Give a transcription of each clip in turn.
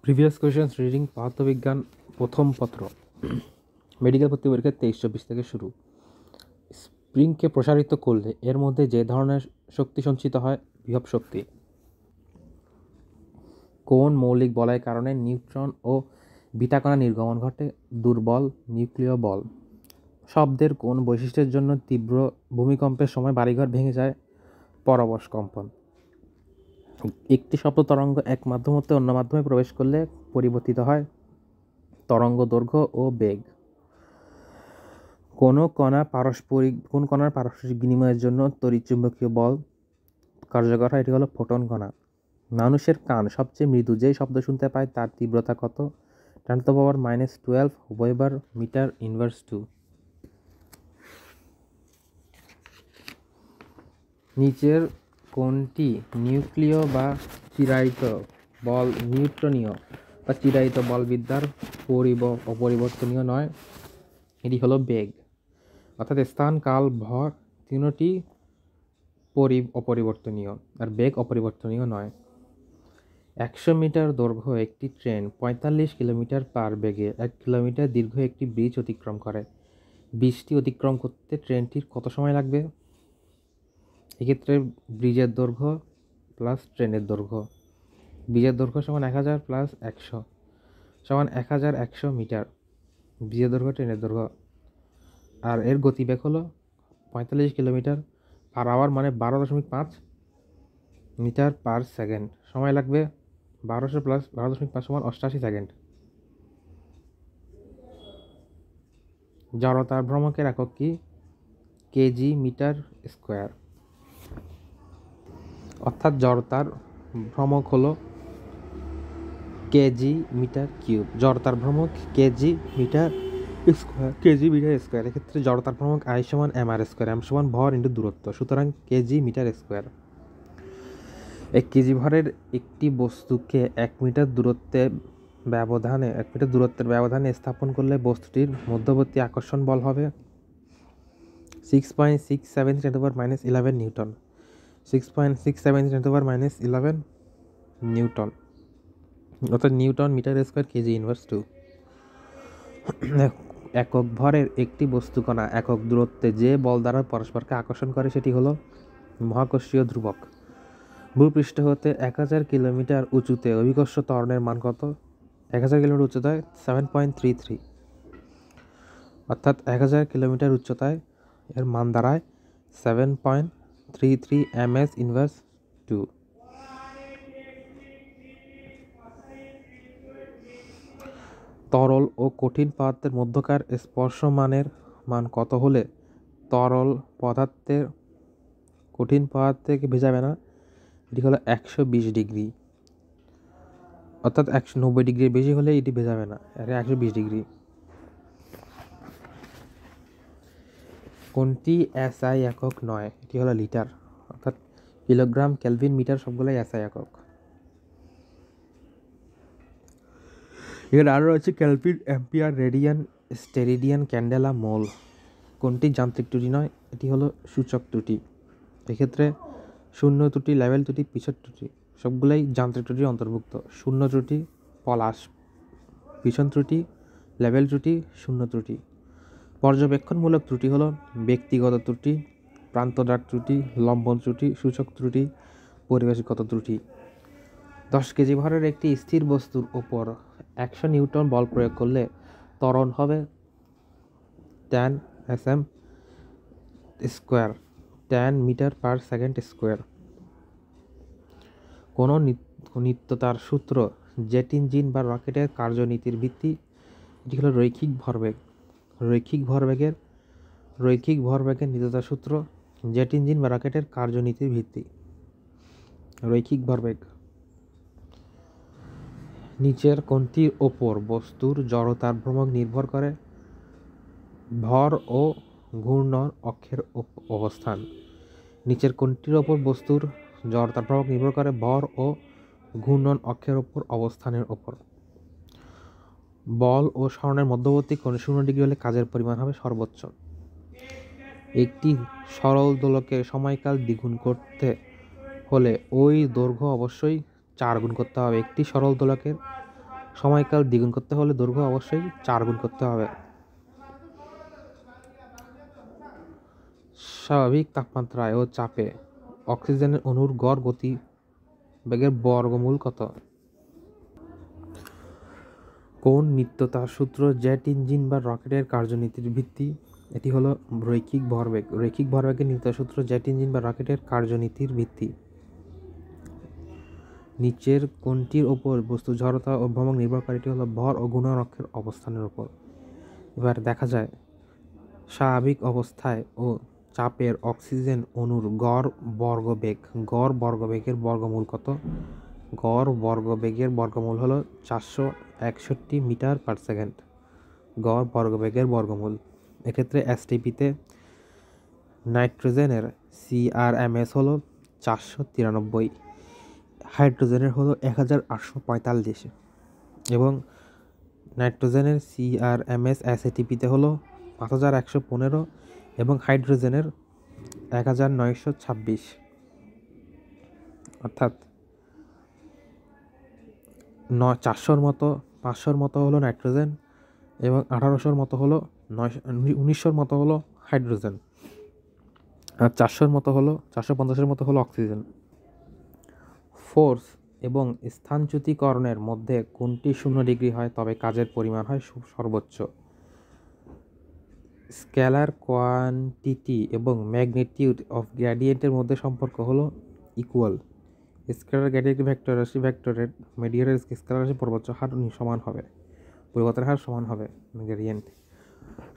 Previous questions reading পদার্থবিজ্ঞান প্রথম পত্র মেডিকেল ভর্তি পরীক্ষা 23-24 থেকে শুরু। স্প্রিংকে প্রসারিত করলে এর মধ্যে যে ধরনের শক্তি সঞ্চিত হয় বিভব শক্তি। কোন মৌলিক বলয়ের কারণে নিউট্রন ও বিটা কণা নির্গমন ঘটে? দুর্বল নিউক্লিয় বল। শব্দের কোন বৈশিষ্ট্যের জন্য তীব্র ভূমিকম্পের সময় বাড়িঘর ভেঙে যায়? পরবশ কম্পন। একটি শব্দ তরঙ্গ এক মাধ্যম হতে অন্য মাধ্যমে প্রবেশ করলে পরিবর্তিত হয় তরঙ্গ দৈর্ঘ্য ও বেগ। কোন কণার পারস্পরিক বিনিময়ের জন্য তড়িৎচুম্বকীয় বল কার্যকর হয়? এটি হলো ফোটন কণা। মানুষের কান সবচেয়ে মৃদু যে শব্দ শুনতে পায় তার তীব্রতা কত? 10⁻⁻12 ওয়েবার মিটার ইনভার্স 2। নিচের কোনটি নিউক্লিয় বা চিরায়িত বল নিউটনীয় বা চিরায়িত বলবিদ্যার অপরিবর্তনীয় নয়? এটি হলো বেগ। অর্থাৎ স্থান কাল ভর তিনটি অপরিবর্তনীয় আর বেগ অপরিবর্তনীয় নয়। 100 মিটার দৈর্ঘ্য একটি ট্রেন 45 কিলোমিটার পার বেগে 1 কিলোমিটার দীর্ঘ একটি ব্রিজ অতিক্রম করে। ব্রিজটি অতিক্রম করতে ট্রেনটির কত সময় লাগবে? এক্ষেত্রে ব্রিজের দৈর্ঘ্য প্লাস ট্রেনের দৈর্ঘ্য। ব্রিজের দৈর্ঘ্য সমান 1000 প্লাস 100 সমান 1100 মিটার। ব্রিজের দৈর্ঘ্য ট্রেনের দৈর্ঘ্য। আর এর গতিবেগ হলো 45 কিলোমিটার পার আওয়ার, মানে 12.5 মিটার পার সেকেন্ড। সময় লাগবে 1200 প্লাস 12.5 সমান 88 সেকেন্ড। জড়তার ভ্রমকের একক কি? KG metre square. অর্থাৎ জড়তার ভ্রমক হলো কেজি মিটার কিউব। জড়তার ভ্রমক কেজি মিটার স্কোয়ার। এক্ষেত্রে জড়তার ভ্রমক আই সমান এম আর স্কোয়ার। এম সমান ভর ইন্টু দূরত্ব, সুতরাং কেজি মিটার স্কোয়ার। 1 কেজি ভরের একটি বস্তুকে 1 মিটার দূরত্বের ব্যবধানে স্থাপন করলে বস্তুটির মধ্যবর্তী আকর্ষণ বল হবে 6.67 × 10⁻11 নিউটন। 6.67 × 10⁻11 নিউটন। অর্থাৎ newton metre square KG inverse 2। একক ভরের একটি বস্তুকণা একক দূরত্বে যে বল দ্বারা পরস্পরকে আকর্ষণ করে সেটি হলো মহাকর্ষীয় ধ্রুবক। ভূপৃষ্ঠ হতে 1000 কিলোমিটার উঁচুতে অভিকর্ষ ত্বরণের মান কত? 1000 কিলোমিটার উচ্চতায় 7.33। অর্থাৎ 1000 কিলোমিটার উচ্চতায় এর মান দাঁড়ায় 7.33 ms ইনভার্স 2। তরল ও কঠিন পদার্থের মধ্যকার স্পর্শমানের মান কত হলে তরল পদার্থের কঠিন পদার্থকে ভেজাবে না? এটি হলো 120 ডিগ্রি। অর্থাৎ 190 ডিগ্রির বেশি হলে এটি ভেজাবে না, 120 ডিগ্রি। কোনটি এসআই একক নয়? এটি হলো লিটার। অর্থাৎ কিলোগ্রাম, কেলভিন, মিটার সবগুলোই এসআই একক। এখানে আরও রয়েছে কেলভিন, অ্যাম্পিয়ার, রেডিয়ান, স্টেরিডিয়ান, ক্যান্ডেলা, মোল। কোনটি যান্ত্রিক ত্রুটি নয়? এটি হলো সূচক ত্রুটি। এক্ষেত্রে শূন্য ত্রুটি, লেভেল ত্রুটি, পিছন ত্রুটি সবগুলোই যান্ত্রিক ত্রুটির অন্তর্ভুক্ত। শূন্য ত্রুটি পলাশ, পিছন ত্রুটি লেভেল ত্রুটি, শূন্য ত্রুটি। পর্যবেক্ষণমূলক ত্রুটি হলো ব্যক্তিগত ত্রুটি, প্রান্তদাগ ত্রুটি, লম্বন ত্রুটি, সূচক ত্রুটি, পরিবেশগত ত্রুটি। 10 কেজি ভরের একটি স্থির বস্তুর ওপর 100 নিউটন বল প্রয়োগ করলে ত্বরণ হবে 10 sm square, 10 metre per second square. কোনো নিত্যতার সূত্র জেট ইঞ্জিন বা রকেটের কার্যনীতির ভিত্তি? এটি হলো রৈখিক ভরবেগ। রৈখিক ভরবেগের নিত্যতার সূত্র জেট ইঞ্জিন বা রকেটের কার্যনীতির ভিত্তি রৈখিক ভরবেগ। নিচের কোনটির ওপর বস্তুর জড়তার ভ্রমক নির্ভর করে? ভর ও ঘূর্ণন অক্ষের অবস্থান। নিচের কোনটির ওপর বস্তুর জড়তার ভ্রমক নির্ভর করে? ভর ও ঘূর্ণন অক্ষের ওপর অবস্থানের ওপর। বল ও সরণের মধ্যবর্তী কোণ 0 ডিগ্রি হলে কাজের পরিমাণ হবে সর্বোচ্চ। একটি সরল দোলকের সময়কাল দ্বিগুণ করতে হলে ওই দৈর্ঘ্য অবশ্যই 4 গুণ করতে হবে। একটি সরল দোলকের সময়কাল দ্বিগুণ করতে হলে দৈর্ঘ্য অবশ্যই 4 গুণ করতে হবে। স্বাভাবিক তাপমাত্রায় ও চাপে অক্সিজেনের অণুর গড় গতি বেগের বর্গমূল কত? কোন নিত্যতার সূত্র জেট ইঞ্জিন বা রকেটের কার্যনীতির ভিত্তি? এটি হলো রৈখিক ভরবেগ। রৈখিক ভরবেগের নিত্যতার সূত্র জেট ইঞ্জিন বা রকেটের কার্যনীতির ভিত্তি। নিচের কোনটির ওপর বস্তু জড়তা ও ভ্রমণ নির্ভর করে? এটি হলো ভর ও গুণাঙ্কের অবস্থানের উপর। এবার দেখা যায় স্বাভাবিক অবস্থায় ও চাপের অক্সিজেন অণুর গড় বর্গবেগের বর্গমূল কত? গড় বর্গবেগের বর্গমূল হলো 461 মিটার পার সেকেন্ড। গড় বর্গবেগের বর্গমূল। এক্ষেত্রে এসটিপিতে নাইট্রোজেনের CRMS হলো 493, হাইড্রোজেনের হলো 1845 এবং নাইট্রোজেনের CRMS এসএটিপিতে হলো 5115 এবং হাইড্রোজেনের 1926, অর্থাৎ 400-র মতো 500-র মতো হলো নাইট্রোজেন এবং 1800-র মতো হলো 1900-র মতো হলো হাইড্রোজেন, আর 400-র মতো হলো 450-এর মতো হলো অক্সিজেন। ফোর্স এবং স্থানচ্যুতিকরণের মধ্যে কোনটি 0 ডিগ্রি হয় তবে কাজের পরিমাণ হয় সর্বোচ্চ? স্কেলার কোয়ান্টিটি এবং ম্যাগনিটিউড অফ গ্রেডিয়েন্টের মধ্যে সম্পর্ক হলো ইকুয়াল। স্কেলার গ্রেডিয়েন্ট ভেক্টরের মেডিয়ারের স্কেলার রাশি পরিবর্তন হার সমান হবে, পরিবর্তনের হার সমান হবে গ্রেডিয়েন্ট।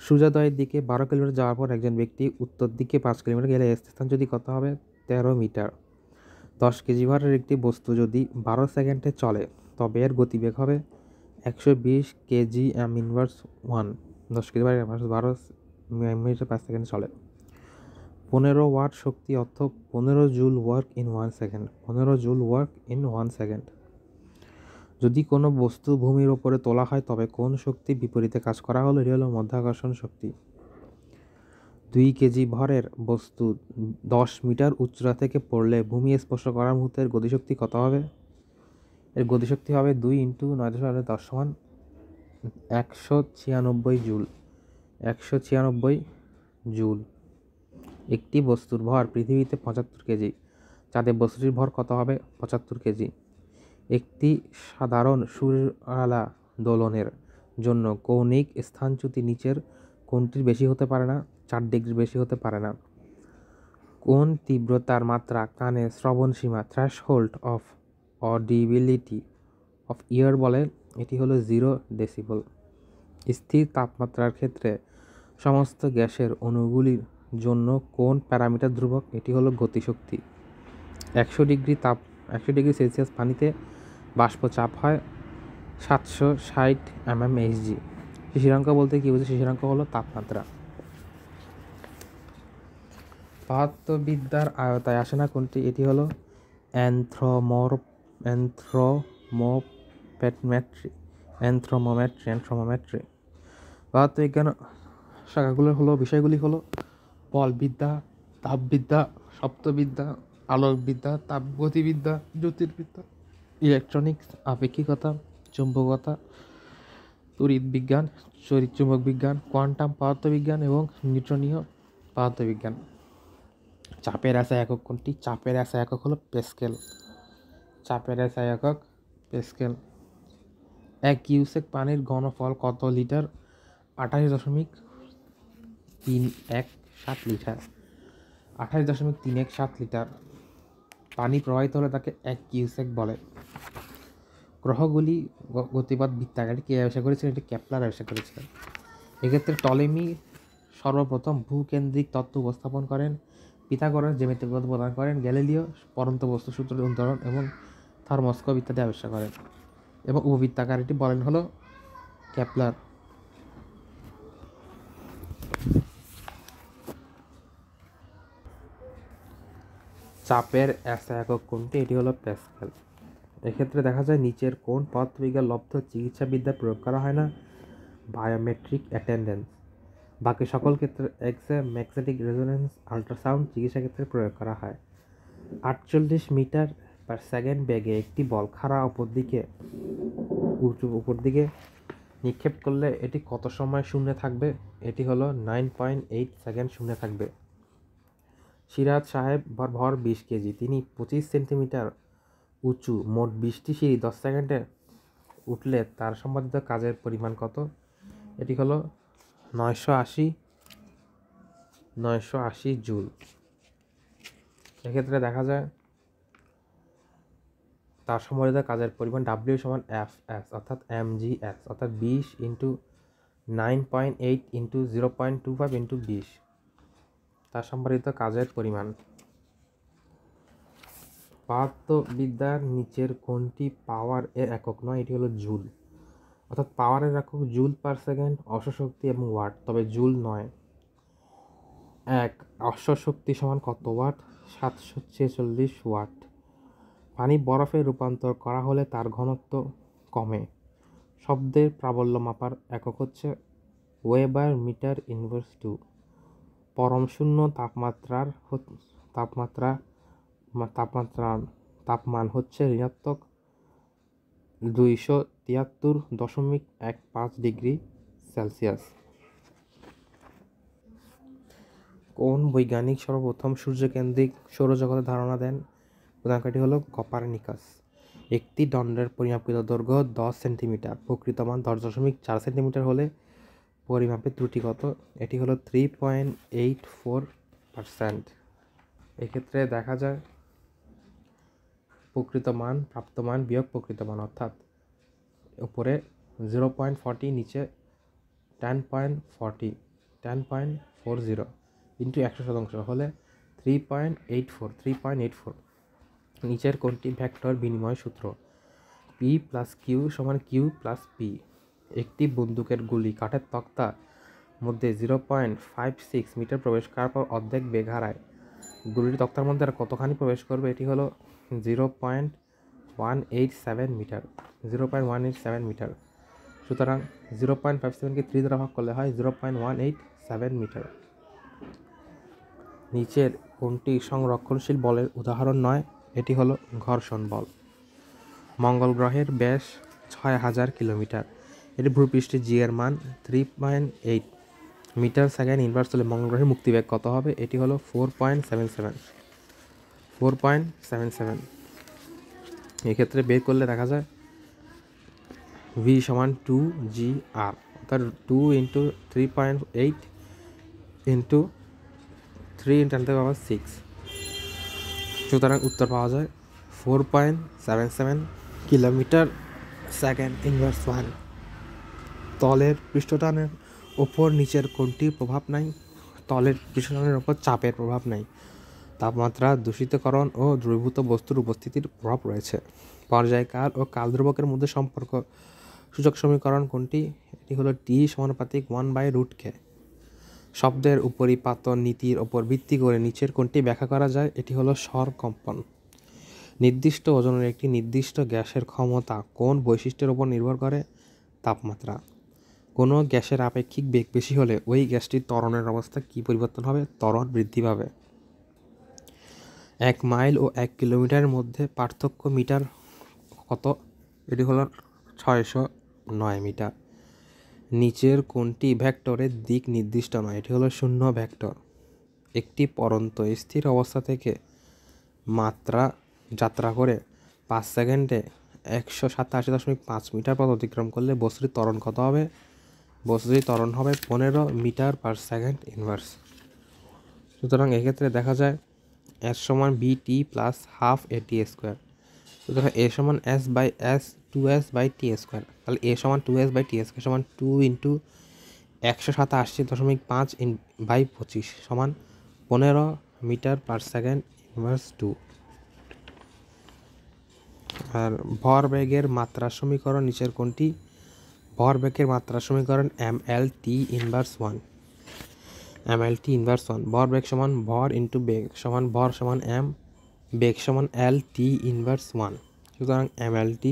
সূর্যোদয়ের দিকে 12 কিলোমিটার যাওয়ার পর একজন ব্যক্তি উত্তর দিকে 5 কিলোমিটার গেলে স্থানচ্যুতি কত হবে? 13 মিটার। 10 কেজি ভারের একটি বস্তু যদি 12 সেকেন্ডে চলে তবে এর গতিবেগ হবে 120 কেজি m ইনভার্স 1। 10 কেজি ভারের 12 মিনিটে 5 সেকেন্ড চলে। 15 ওয়াট শক্তি অর্থ 15 joule work in 1 second. 15 joule work in 1 second. যদি কোনো বস্তু ভূমির ওপরে তোলা হয় তবে কোন শক্তি বিপরীতে কাজ করা হলো? এটি হলো মাধ্যাকর্ষণ শক্তি। 2 কেজি ভরের বস্তু 10 মিটার উচ্চতা থেকে পড়লে ভূমি স্পর্শ করার মুহূর্তের গতিশক্তি কত হবে? এর গতিশক্তি হবে 2 × 9.10 সমান 196 জুল। 196 জুল। একটি বস্তুর ভর পৃথিবীতে 75 কেজি, চাঁদে বস্তুটির ভর কত হবে? 75 কেজি। একটি সাধারণ সুরালা দোলনের জন্য কৌণিক স্থানচ্যুতি নিচের কোনটির বেশি হতে পারে না? 4 ডিগ্রির বেশি হতে পারে না। কোন তীব্রতার মাত্রা কানে শ্রবণ সীমা থ্রেশহোল্ড অফ অডিবিলিটি অফ ইয়ার বলে? এটি হলো 0 ডেসিবল। স্থির তাপমাত্রার ক্ষেত্রে সমস্ত গ্যাসের অণুগুলির জন্য কোন প্যারামিটার ধ্রুবক? এটি হলো গতিশক্তি। 100 ডিগ্রি সেলসিয়াস পানিতে বাষ্প চাপ হয় 760 mmHg। শিশিরাঙ্ক বলতে কি বোঝায়? শিশিরাঙ্ক হলো তাপমাত্রা। পদার্থবিদ্যার আয়তায় আসে না কোনটি? এটি হলো অ্যানথ্রোমোমেট্রি। পদার্থবিজ্ঞান শাখাগুলো হলো বিষয়গুলি হলো বলবিদ্যা, তাপবিদ্যা, শব্দবিদ্যা, আলোকবিদ্যা, তাপগতিবিদ্যা, জ্যোতির্বিদ্যা, ইলেকট্রনিক্স, আপেক্ষিকতা, চুম্বকতা, তড়িৎ বিজ্ঞান, চুম্বক বিজ্ঞান, কোয়ান্টাম পদার্থবিজ্ঞান এবং নিউটনীয় পদার্থবিজ্ঞান। চাপের এসআই একক কোনটি? চাপের এসআই একক হলো প্যাসকেল। চাপের এসআই একক প্যাসকেল। 1 কিউসেক পানির ঘনফল কত লিটার? 28.317 লিটার। 28.317 লিটার পানি প্রবাহিত হলে তাকে 1 কিউসেক বলে। গ্রহগুলি গতিপথ বৃত্তাকারে কে আবিষ্কার করেছিলেন? এটি কেপলার আবিষ্কার করেছিলেন। এক্ষেত্রে টলেমি সর্বপ্রথম ভূকেন্দ্রিক তত্ত্ব উপস্থাপন করেন। পিথাগোরাস জ্যামিতিক পদ্ধতি প্রদান করেন। গ্যালিলিও পরন্ত বস্তু সূত্রের উদাহরণ এবং থার্মোস্কোপ ইত্যাদি আবিষ্কার করেন এবং উপবৃত্তাকারটি বলেন হলো কেপলার। চাপের এসআই একক কোনটি? এটি হলো প্যাসকেল। এক্ষেত্রে দেখা যায় নিচের কোন পদার্থবিজ্ঞান লব্ধ চিকিৎসাবিদ্যা প্রয়োগ করা হয় না? Biometric attendance. বাকি সকল ক্ষেত্রে এক্স-রে, ম্যাগনেটিক রেজোনেন্স, আল্ট্রাসাউন্ড চিকিৎসা ক্ষেত্রে প্রয়োগ করা হয়। 48 মিটার পার সেকেন্ড বেগে একটি বল খাড়া উপর দিকে নিক্ষেপ করলে এটি কত সময় শূন্যে থাকবে? এটি হলো 9.8 সেকেন্ড শূন্যে থাকবে। সিরাজ সাহেব ভর 20 কেজি, তিনি 25 সেন্টিমিটার উঁচু মোট 20টি সিঁড়ি 10 সেকেন্ডে উঠলে তার সম্পাদিত কাজের পরিমাণ কত? এটি হলো 980 জুল। এক্ষেত্রে দেখা যায় তার সম্পাদিত কাজের পরিমাণ W সমান FS অর্থাৎ mgs অর্থাৎ 20 ইন্টু 9.8 ইন্টু 0.25 ইন্টু 20 তার সম্পাদিত কাজের পরিমাণ। পদার্থবিদ্যার নিচের কোনটি পাওয়ার এর একক নয়? এটি হলো জুল। অর্থাৎ পাওয়ারের একক জুল পার সেকেন্ড, অশ্বশক্তি এবং ওয়াট, তবে জুল নয়। এক অশ্বশক্তি সমান কত ওয়াট? 746 ওয়াট। পানি বরফে রূপান্তর করা হলে তার ঘনত্ব কমে। শব্দের প্রাবল্য মাপার একক হচ্ছে ওয়েবার মিটার ইনভার্স 2। পরম শূন্য তাপমান হচ্ছে ঋণাত্মক 273.15 ডিগ্রি সেলসিয়াস। কোন বৈজ্ঞানিক সর্বপ্রথম সূর্যকেন্দ্রিক সৌরজগতের ধারণা দেন? উদাহরণটি হলো কোপারনিকাস। একটি দণ্ডের পরিমাপকৃত দৈর্ঘ্য 10 সেন্টিমিটার, প্রকৃত মান 10.4 সেন্টিমিটার হলে পরিমাপের ত্রুটি কত? এটি হলো 3.84%। এক্ষেত্রে দেখা যায় প্রকৃত মান প্রাপ্ত মান বিয়োগ প্রকৃত মান, অর্থাৎ উপরে 0.40 নিচে 10.40 ইন্টু 100% হলে 3.84। নিচের কোনটি ভেক্টর বিনিময় সূত্র? P প্লাস কিউ সমান কিউ প্লাস পি। একটি বন্দুকের গুলি কাঠের তক্তা মধ্যে 0.56 মিটার প্রবেশ করার পর অর্ধেক বেগ হারায়, গুলিটি তক্তার মধ্যে আর কতখানি প্রবেশ করবে? এটি হলো 0.187 মিটার। সুতরাং 0.57কে 3 দ্বারা ভাগ করলে হয় 0.187 মিটার। নিচের কোনটি সংরক্ষণশীল বলের উদাহরণ নয়? এটি হলো ঘর্ষণ বল। মঙ্গল গ্রহের ব্যাস 6000 কিলোমিটার, এটি ভূপৃষ্ঠে জি এর মান 3.8 মিটার সেকেন্ড ইনভার্স হলে মঙ্গল গ্রহের মুক্তিবেগ কত হবে? এটি হলো 4.77। এক্ষেত্রে বের করলে দেখা যায় v সমান 2gr, অর্থাৎ 2 ইন্টু 3.8 ইন্টু 3 × 10⁶। সুতরাং উত্তর পাওয়া যায় 4.77 কিলোমিটার সেকেন্ড ইনভার্স 1। তলের পৃষ্ঠটানের ওপর নিচের কোনটির প্রভাব নাই? তলের পৃষ্ঠটানের ওপর চাপের প্রভাব নাই। তাপমাত্রা, দূষিতকরণ ও দ্রবীভূত বস্তুর উপস্থিতির প্রভাব রয়েছে। পর্যায়কাল ও কাল ধ্রুবকের মধ্যে সম্পর্ক সূচক সমীকরণ কোনটি? এটি হলো T সমানুপাতিক 1/√k। শব্দের উপরিপাতন নীতির ওপর ভিত্তি করে নিচের কোনটি ব্যাখ্যা করা যায়? এটি হলো স্বরকম্পন। নির্দিষ্ট ওজনের একটি নির্দিষ্ট গ্যাসের ক্ষমতা কোন বৈশিষ্ট্যের উপর নির্ভর করে? তাপমাত্রা। কোনো গ্যাসের আপেক্ষিক বেগ বেশি হলে ওই গ্যাসটির ত্বরণের অবস্থা কী পরিবর্তন হবে? ত্বরণ বৃদ্ধি পাবে। 1 মাইল ও 1 কিলোমিটারের মধ্যে পার্থক্য মিটার কত? এটি হলো 609 মিটার। নিচের কোনটি ভেক্টরের দিক নির্দিষ্ট নয়? এটি হলো শূন্য ভেক্টর। একটি পরন্ত স্থির অবস্থা থেকে যাত্রা করে 5 সেকেন্ডে 187.5 মিটার পথ অতিক্রম করলে বস্তুটির ত্বরণ কত হবে? বস্তুটির ত্বরণ হবে 15 মিটার পার সেকেন্ড ইনভার্স। সুতরাং এক্ষেত্রে দেখা যায় S সমান BT plus half AT square. সুতরাং A সমান S/S 2S/T²। তাহলে A সমান 2S/T² সমান 2 ইন্টু 187.5/25 সমান 15 মিটার পার সেকেন্ড ইনভার্স 2। আর ভরবেগের মাত্রা সমীকরণ নিচের কোনটি? ভরবেগের মাত্রা সমীকরণ mLT ইনভার্স 1। mLT inverse 1। ভরবেগ সমান ভর ইন্টু বেগ সমান ভর সমান m, বেগ সমান LT ইনভার্স 1। সুতরাং mLT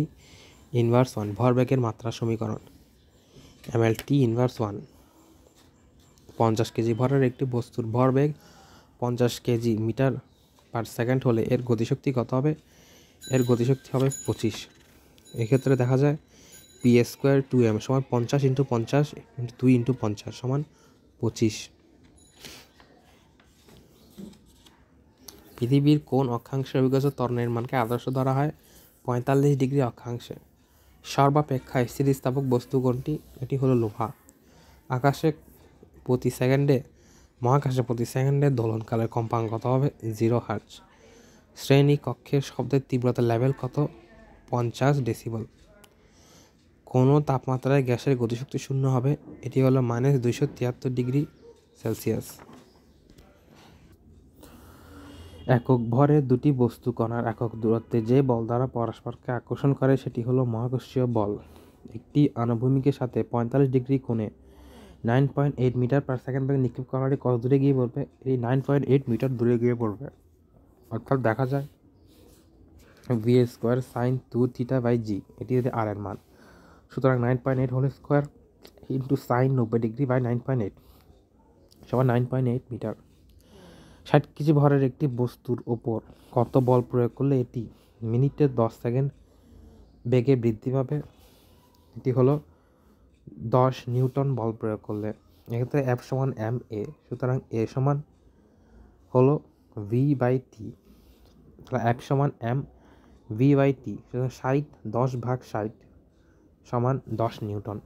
ইনভার্স 1 ভরবেগের মাত্রা সমীকরণ। mLT inverse 1। 50 কেজি ভরের একটি বস্তুর ভরবেগ 50 কেজি মিটার পার সেকেন্ড হলে এর গতিশক্তি কত হবে? এর গতিশক্তি হবে 25। এক্ষেত্রে দেখা যায় p² 2m সমান 50 × 50 × 2 × 50 সমান 25। পৃথিবীর কোন অক্ষাংশে অভিকর্ষ ত্বরণের মানকে আদর্শ ধরা হয়? 45 ডিগ্রি অক্ষাংশে। সর্বাপেক্ষা স্থিতিস্থাপক বস্তু কোনটি? এটি হলো লোহা। মহাকাশে প্রতি সেকেন্ডে দোলনকালের কম্পাঙ্ক কত হবে? 0 হার্জ। শ্রেণী কক্ষের শব্দের তীব্রতা লেভেল কত? 50 ডেসিবেল। কোনো তাপমাত্রায় গ্যাসের গতিশক্তি শূন্য হবে? এটি হলো -273 ডিগ্রি সেলসিয়াস। একক ভরে দুটি বস্তু কণার একক দূরত্বে যে বল দ্বারা পরস্পরকে আকর্ষণ করে সেটি হলো মহাকর্ষীয় বল। একটি আনুভূমিকের সাথে 45 ডিগ্রি কোণে 9.8 মিটার পার সেকেন্ড বেগে নিক্ষেপ করাটি কত দূরে গিয়ে পড়বে? এই 9.8 মিটার দূরে গিয়ে পড়বে। অর্থাৎ দেখা যায় v² sin 2θ/g এটি যদি r এর মান, সুতরাং 9.8 whole square into sine 90 degree by 9.8 সমান 9.8 মিটার। 60 কেজি ভরের একটি বস্তুর ওপর কত বল প্রয়োগ করলে এটি মিনিটে 10 সেকেন্ড বেগে বৃদ্ধি পাবে? এটি হলো 10 নিউটন বল প্রয়োগ করলে। এক্ষেত্রে F সমান ma, সুতরাং a সমান হলো v/t। তাহলে F সমান m v/t, সুতরাং 60 10/60 সমান 10 নিউটন।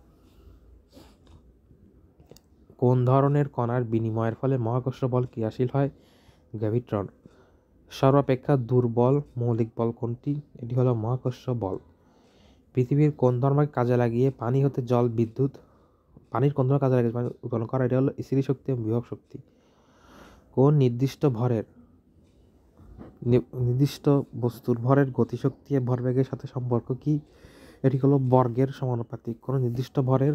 কোন ধরনের কণার বিনিময়ের ফলে মহাকর্ষ বল ক্রিয়াশীল হয়? গ্র্যাভিট্রন। সর্বাপেক্ষা দুর্বল মৌলিক বল কোনটি? এটি হলো মহাকর্ষ বল। পৃথিবীর কোন ধর্মকে কাজে লাগিয়ে পানি হতে জল বিদ্যুৎ উৎপন্ন করা? এটি হলো স্থিতিশক্তি এবং বিভব শক্তি। কোন নির্দিষ্ট বস্তুর ভরের গতিশক্তি এবং ভরবেগের সাথে সম্পর্ক কি? এটি হলো বর্গের সমানুপাতিক। কোনো নির্দিষ্ট ভরের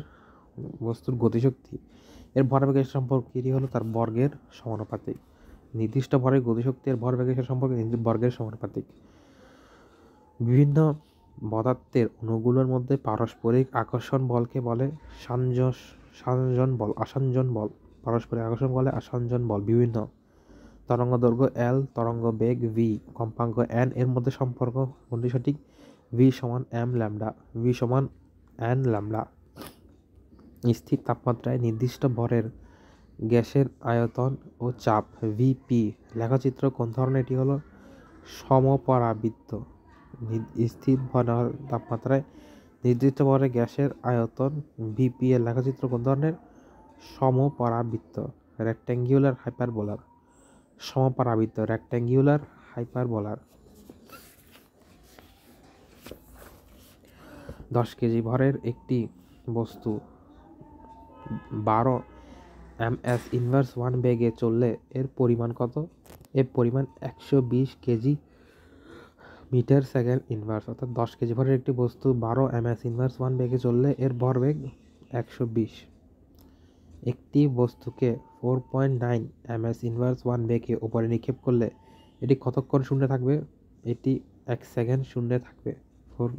বস্তুর গতিশক্তি এর ভরবেগের সম্পর্ক এটি হলো তার বর্গের সমানুপাতিক। নির্দিষ্ট ভরের গতিশক্তি এর ভরবেগের সম্পর্কে বর্গের সমানুপাতিক। বিভিন্ন পদার্থের অণুগুলোর মধ্যে পারস্পরিক আকর্ষণ বলকে বলে সংযোজন বল। পারস্পরিক আকর্ষণ বলে আসঞ্জন বল। বিভিন্ন তরঙ্গ দৈর্ঘ্য L, তরঙ্গ বেগ v, কম্পাঙ্ক n এর মধ্যে সম্পর্ক কোনটি সঠিক? v সমান m ল্যামডা, v সমান n ল্যামডা। স্থির তাপমাত্রায় নির্দিষ্ট ভরের গ্যাসের আয়তন ও চাপ Vp লেখচিত্র কোন ধরনের? এটি হলো সমপরাবৃত্ত। স্থির তাপমাত্রায় নির্দিষ্ট ভরের গ্যাসের আয়তন Vp এর লেখচিত্র কোন ধরনের? সমপরাবৃত্ত, রেক্ট্যাঙ্গুলার হাইপারবোলার। সমপরাবৃত্ত, রেক্ট্যাঙ্গুলার হাইপারবোলার। 10 কেজি ভরের একটি বস্তু 12 ms ইনভার্স 1 বেগে চললে এর পরিমাণ কত? এর পরিমাণ 120 কেজি মিটার সেকেন্ড ইনভার্স। অর্থাৎ 10 কেজি ভরের একটি বস্তু 12 ms ইনভার্স 1 বেগে চললে এর ভরবেগ 120। একটি বস্তুকে 4.9 ms ইনভার্স 1 বেগে উপরে নিক্ষেপ করলে এটি কতক্ষণ শূন্যে থাকবে? এটি 1 সেকেন্ড শূন্যে থাকবে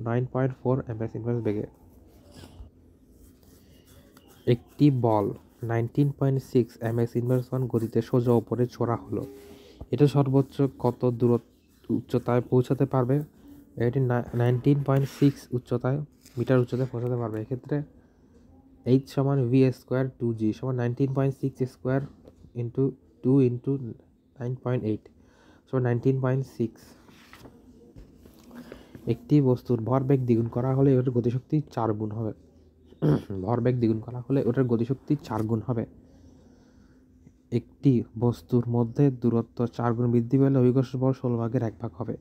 9.4 ms ইনভার্স বেগে। একটি বল 19.6 ms ইনভার্স 1 গতিতে সোজা উপরে ছোড়া হলো, এটা সর্বোচ্চ কত উচ্চতায় পৌঁছাতে পারবে? এটি 19.6 মিটার উচ্চতায় পৌঁছাতে পারবে। এক্ষেত্রে h সমান v² 2g সমান 19.6 স্কোয়ার ইন্টু 2 ইন্টু 9.8 সমান 19.6। একটি বস্তুর ভরবেগ দ্বিগুণ করা হলে ওটার গতিশক্তি 4 গুণ হবে। ভরবেগ দ্বিগুণ করা হলে ওটার গতিশক্তি 4 গুণ হবে। একটি বস্তুর মধ্যে দূরত্ব 4 গুণ বৃদ্ধি পেলে অভিকর্ষ বল 16/1 হবে।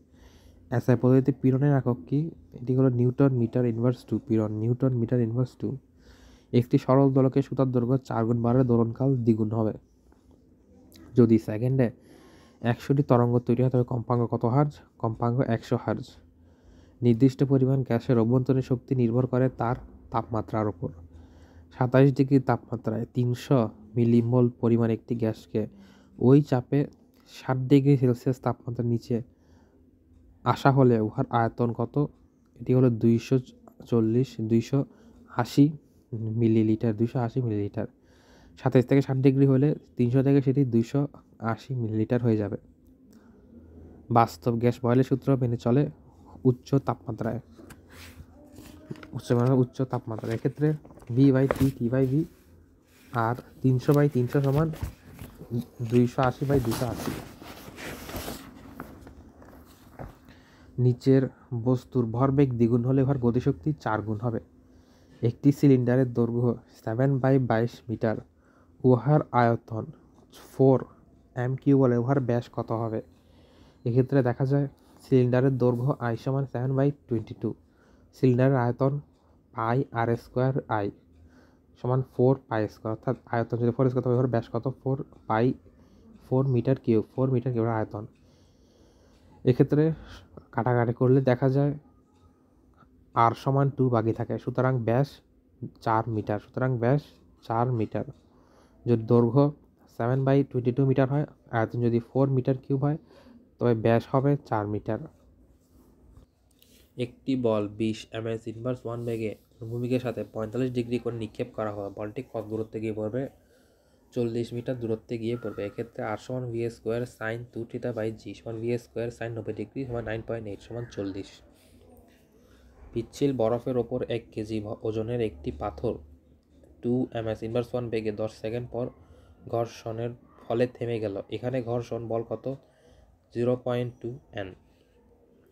SI পদ্ধতিতে পীড়নের একক কি? এটি হলো নিউটন মিটার ইনভার্স 2 পীড়ন, নিউটন মিটার ইনভার্স 2। একটি সরল দোলকের সুতার দৈর্ঘ্য 4 গুণ বাড়লে দোলনকাল দ্বিগুণ হবে। যদি সেকেন্ডে 100টি তরঙ্গ তৈরি হয় তবে কম্পাঙ্ক কত হার্জ? কম্পাঙ্ক 100 হার্জ। নির্দিষ্ট পরিমাণ গ্যাসের অভ্যন্তরীণ শক্তি নির্ভর করে তার তাপমাত্রার উপর। 27 ডিগ্রি তাপমাত্রায় 300 মিলিমোল পরিমাণ একটি গ্যাসকে ওই চাপে 60 ডিগ্রি সেলসিয়াস তাপমাত্রার নিচে আসা হলে উহার আয়তন কত? এটি হলো 280 মিলিলিটার। 27 থেকে 60 ডিগ্রি হলে 300 থেকে সেটি 280 মিলিলিটার হয়ে যাবে। বাস্তব গ্যাস বয়লের সূত্র মেনে চলে উচ্চ তাপমাত্রায়, উচ্চ তাপমাত্রা। এক্ষেত্রে V by T, T by V, আর 300 বাই 300 সমান 280 বাই 280। নিচের বস্তুর ভরবেগ দ্বিগুণ হলে উহার গতিশক্তি 4 গুণ হবে। একটি সিলিন্ডারের দৈর্ঘ্য 7 বাই 22 মিটার, উহার আয়তন 4 m3 হলে উহার ব্যাস কত হবে? এক্ষেত্রে দেখা যায় সিলিন্ডারের দৈর্ঘ্য I সমান 7 বাই 22, সিলিন্ডারের আয়তন পাই r স্কোয়ার I সমান 4 পাই স্কোয়ার, অর্থাৎ আয়তন যদি 4 স্কোয়ার তবে ব্যাস কত? 4 পাই 4 মিটার কিউব, 4 মিটার কিউবের আয়তন। এক্ষেত্রে কাটাকাটি করলে দেখা যায় r সমান 2 বাকি থাকে, সুতরাং ব্যাস 4 মিটার, সুতরাং ব্যাস 4 মিটার। যদি দৈর্ঘ্য 7 বাই 22 মিটার হয়, আয়তন যদি 4 মিটার কিউব হয়, তবে ব্যাস হবে 4 মিটার। একটি বল 20 ms ইনভার্স 1 বেগে অনুভূমিকের সাথে 45 ডিগ্রি করে নিক্ষেপ করা হয়। বলটি কত দূরত্বে গিয়ে পড়বে? 40 মিটার দূরত্বে গিয়ে পড়বে। এক্ষেত্রে r সমান v square sine 2 theta by g সমান v স্কোয়ার সাইন 90 ডিগ্রি সমান 9.8 সমান 40। পিচ্ছিল বরফের ওপর 1 কেজি ওজনের একটি পাথর 2 ms ইনভার্স 1 বেগে 10 সেকেন্ড পর ঘর্ষণের ফলে থেমে গেল। এখানে ঘর্ষণ বল কত? 0.2 n।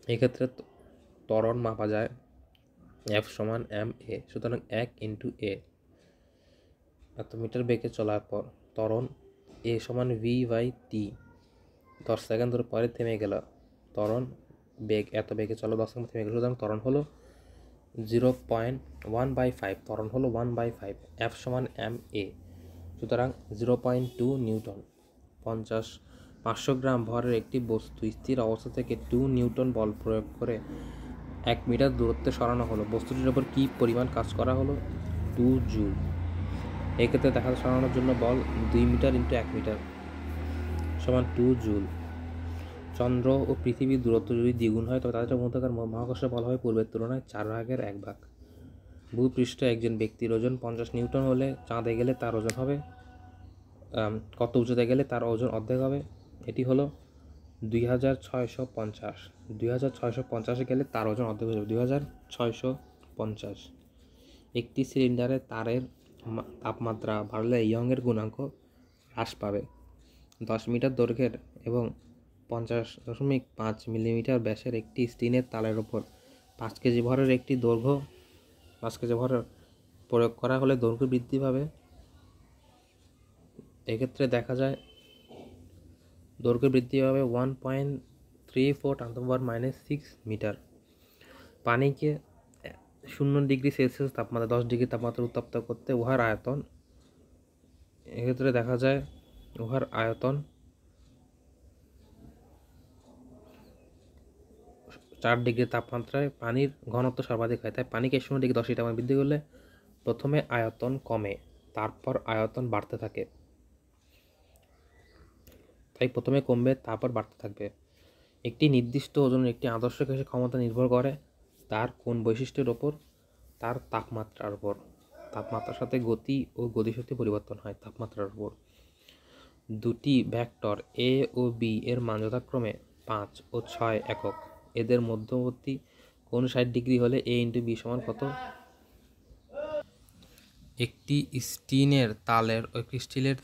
এক্ষেত্রে ত্বরণ মাপা যায় F সমান ma, সুতরাং 1 ইন্টু a। এত মিটার বেগে চলার পর ত্বরণ a সমান v বাই t, 10 সেকেন্ড ধরে পরে থেমে গেল। ত্বরণ বেগ এত বেগে চলো 10 সেকেন্ড থেমে গেল, সুতরাং ত্বরণ হলো 0.1/5, ত্বরণ হলো 1/5। F সমান ma, সুতরাং 0.2 নিউটন। 500 গ্রাম ভরের একটি বস্তু স্থির অবস্থা থেকে 2 নিউটন বল প্রয়োগ করে 1 মিটার দূরত্বে সরানো হলো। বস্তুটির উপর কী পরিমাণ কাজ করা হলো? 2 জুল। এক্ষেত্রে দেখা সরানোর জন্য বল 2 মিটার ইন্টু 1 মিটার সমান 2 জুল। চন্দ্র ও পৃথিবীর দূরত্ব যদি দ্বিগুণ হয় তবে তাদের মধ্যকার মহাকর্ষীয় বল হবে পূর্বের তুলনায় 4 ভাগের 1 ভাগ। ভূপৃষ্ঠে একজন ব্যক্তির ওজন 50 নিউটন হলে চাঁদে গেলে তার ওজন হবে কত? উঁচুতে গেলে তার ওজন অর্ধেক হবে। এটি হলো 2650। 2650 গেলে তার ওজন অর্ধেক হয়ে যাবে 2650। একটি সিলিন্ডারে তারের তাপমাত্রা বাড়লে ইয়ংয়ের গুণাঙ্ক হ্রাস পাবে। 10 মিটার দৈর্ঘ্যের এবং 50.5 মিলিমিটার ব্যাসের একটি স্টিলের তারের ওপর 5 কেজি ভরের একটি দৈর্ঘ্য 5 কেজি ভরের প্রয়োগ করা হলে দৈর্ঘ্য বৃদ্ধি পাবে। এক্ষেত্রে দেখা যায় দৈর্ঘ্য বৃদ্ধি পাবে 1.34 × 6 মিটার। পানিকে 0 ডিগ্রি সেলসিয়াস তাপমাত্রা 10 ডিগ্রি তাপমাত্রা উত্তপ্ত করতে উহার আয়তন, এক্ষেত্রে দেখা যায় উহার আয়তন 4 ডিগ্রি তাপমাত্রায় পানির ঘনত্ব সর্বাধিক হয়। তাই পানিকে 0 ডিগ্রি 10 তাপমাত্রা বৃদ্ধি করলে প্রথমে আয়তন কমে, তারপর আয়তন বাড়তে থাকে। তাই প্রথমে কমবে, তারপর বাড়তে থাকবে। একটি নির্দিষ্ট ওজনের একটি আদর্শ গ্যাসের ক্ষমতা নির্ভর করে তার কোন বৈশিষ্ট্যের ওপর? তার তাপমাত্রার উপর। তাপমাত্রার সাথে গতি ও গতিশক্তি পরিবর্তন হয় তাপমাত্রার উপর। দুটি ভেক্টর a ও b এর মান যথাক্রমে 5 ও 6 একক। এদের মধ্যবর্তী কোণ 60 ডিগ্রি হলে a ইন্টু b সমান কত? একটি স্টিলের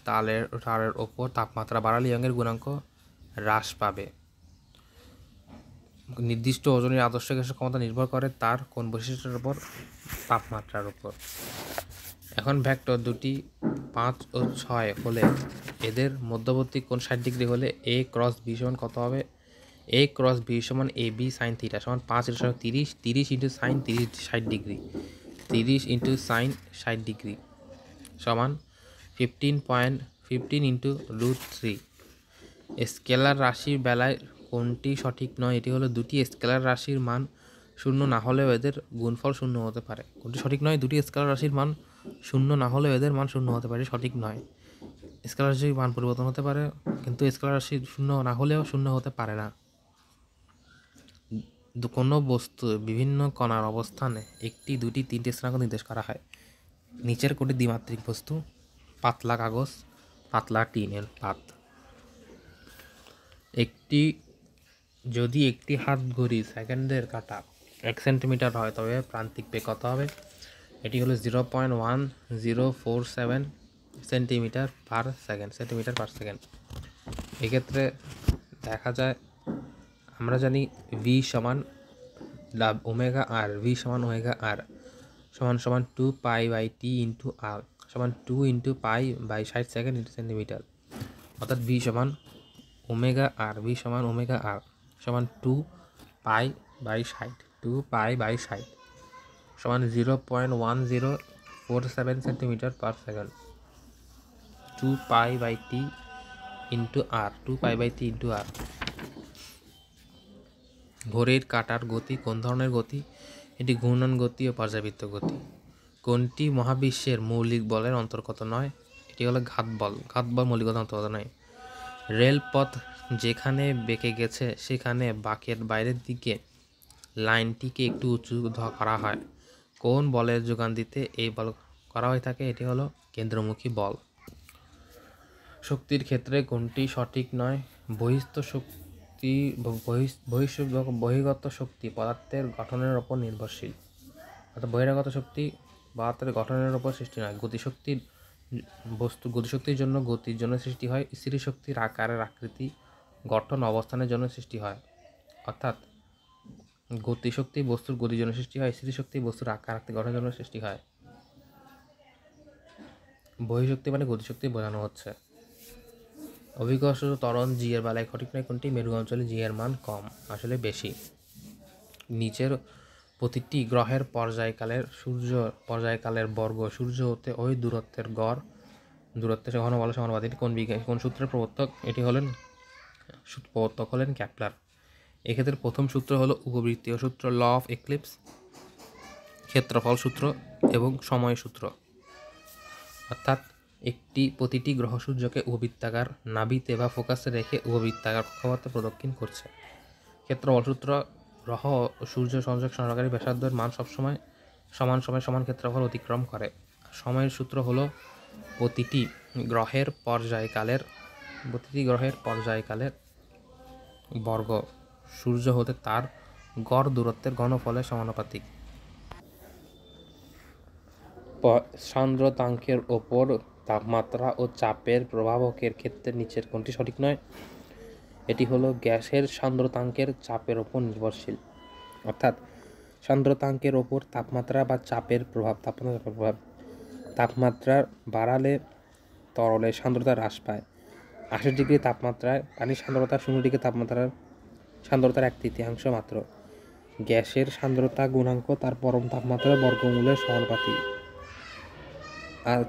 তারের ওপর তাপমাত্রা বাড়ালে ইয়ংয়ের গুণাঙ্ক হ্রাস পাবে। নির্দিষ্ট ওজনের আদর্শ গ্যাসের ক্ষমতা নির্ভর করে তার কোন বৈশিষ্ট্যের উপর? তাপমাত্রার উপর। এখন ভেক্টর দুটি 5 ও 6 হলে এদের মধ্যবর্তী কোণ 60 ডিগ্রি হলে a ক্রস b সমান কত হবে? a ক্রস b সমান ab সাইন থিটা সমান 5 × 30, 30 into sign 60 degree, 30 into sign 60 degree সমান 15 ইন্টু √3। স্কেলার রাশির বেলায় কোনটি সঠিক নয়? এটি হলো দুটি স্কেলার রাশির মান শূন্য না হলেও এদের গুণফল শূন্য হতে পারে। কোনটি সঠিক নয়? দুটি স্কেলার রাশির মান শূন্য না হলেও এদের মান শূন্য হতে পারে, সঠিক নয়। স্কেলার রাশির মান পরিবর্তন হতে পারে, কিন্তু স্কেলার রাশি শূন্য না হলেও শূন্য হতে পারে না। কোনো বস্তু বিভিন্ন কণার অবস্থানে 1, 2, 3 স্থানাঙ্ক নির্দেশ করা হয়। নিচের কোটি দ্বিমাত্রিক বস্তু? পাতলা কাগজ, পাতলা টিনের পাত। একটি যদি একটি হাত ঘড়ি সেকেন্ডের কাঁটা 1 সেন্টিমিটার হয় তবে প্রান্তিক বেগ কত হবে? এটি হলো 0.1047 সেন্টিমিটার পার সেকেন্ড। এক্ষেত্রে দেখা যায়, আমরা জানি ভি সমান ওমেগা আর, ভি সমান ওমেগা আর সমান 2π/t ইন্টু আর সমান 2 into pi by 60 second into centimetre. অর্থাৎ ভি সমান ওমেগা আর, ভি সমান ওমেগা আর সমান 2π/60 সমান 0.1047 centimetre per second. 2π/t into r, 2π/t into r. ঘড়ির কাঁটার গতি কোন ধরনের গতি? এটি ঘূর্ণন গতি ও পর্যাবৃত্ত গতি। কোনটি মহাবিশ্বের মৌলিক বলের অন্তর্গত নয়? এটি হলো ঘাত বল মৌলিকতার অন্তর্গত নয়। রেলপথ যেখানে বেঁকে গেছে সেখানে বাঁকের বাইরের দিকে লাইনটিকে একটু উঁচু করা হয়। কোন বলের যোগান দিতে এই বল করা হয়ে থাকে? এটি হলো কেন্দ্রমুখী বল। শক্তির ক্ষেত্রে কোনটি সঠিক নয়? বহির্গত শক্তি পদার্থের গঠনের উপর নির্ভরশীল। অর্থাৎ বহিরাগত শক্তি পদার্থের গঠনের উপর সৃষ্টি নয়। গতিশক্তির জন্য গতির জন্য সৃষ্টি হয়। স্থিতিশক্তির আকারের আকৃতি গঠন অবস্থানের জন্য সৃষ্টি হয়। অর্থাৎ গতিশক্তি বস্তুর গতির জন্য সৃষ্টি হয়, স্থিতিশক্তি বস্তুর আকার আকৃতি গঠনের জন্য সৃষ্টি হয়। বহিঃশক্তি মানে গতিশক্তি বোঝানো হচ্ছে। অভিকর্ষ ত্বরণ জি এর বেলায় সঠিক নয় কোনটি? মেরু অঞ্চলে জি এর মান কম, আসলে বেশি। নিচের প্রতিটি গ্রহের পর্যায়কালের বর্গ সূর্য হতে ওই দূরত্বের গড় দূরত্বের ঘনবলের সমানুপাতিক। কোন সূত্রের প্রবর্তক? প্রবর্তক হলেন ক্যাপলার। এক্ষেত্রে প্রথম সূত্র হলো উপবৃত্তীয় সূত্র, ল অফ এক্লিপস, ক্ষেত্রফল সূত্র এবং সময় সূত্র। অর্থাৎ প্রতিটি গ্রহ সূর্যকে উপবৃত্তাকার নাভিতে বা ফোকাসে রেখে উপবৃত্তাকার কক্ষপথে প্রদক্ষিণ করছে। ক্ষেত্রফল সূত্র, গ্রহ ও সূর্য সংযোগ সহকারী ব্যাসার্ধের মান সবসময় সমান সময় সমান ক্ষেত্রফল অতিক্রম করে। সময়ের সূত্র হলো প্রতিটি গ্রহের পর্যায়কালের বর্গ সূর্য হতে তার গড় দূরত্বের ঘনফলের সমানুপাতিক। সান্দ্রতাঙ্কের ওপর তাপমাত্রা ও চাপের প্রভাবকের ক্ষেত্রে নিচের কোনটি সঠিক নয়? এটি হলো গ্যাসের সান্দ্রতাঙ্কের চাপের ওপর নির্ভরশীল। অর্থাৎ সান্দ্রতাঙ্কের ওপর তাপমাত্রা বা চাপের প্রভাব। তাপমাত্রা বাড়ালে তরলের সান্দ্রতা হ্রাস পায়। 80 ডিগ্রি তাপমাত্রায় পানির সান্দ্রতা 0 ডিগ্রি সান্দ্রতার 1/3 মাত্র। গ্যাসের সান্দ্রতা গুণাঙ্ক তার পরম তাপমাত্রার বর্গমূলের সমানুপাতিক। আর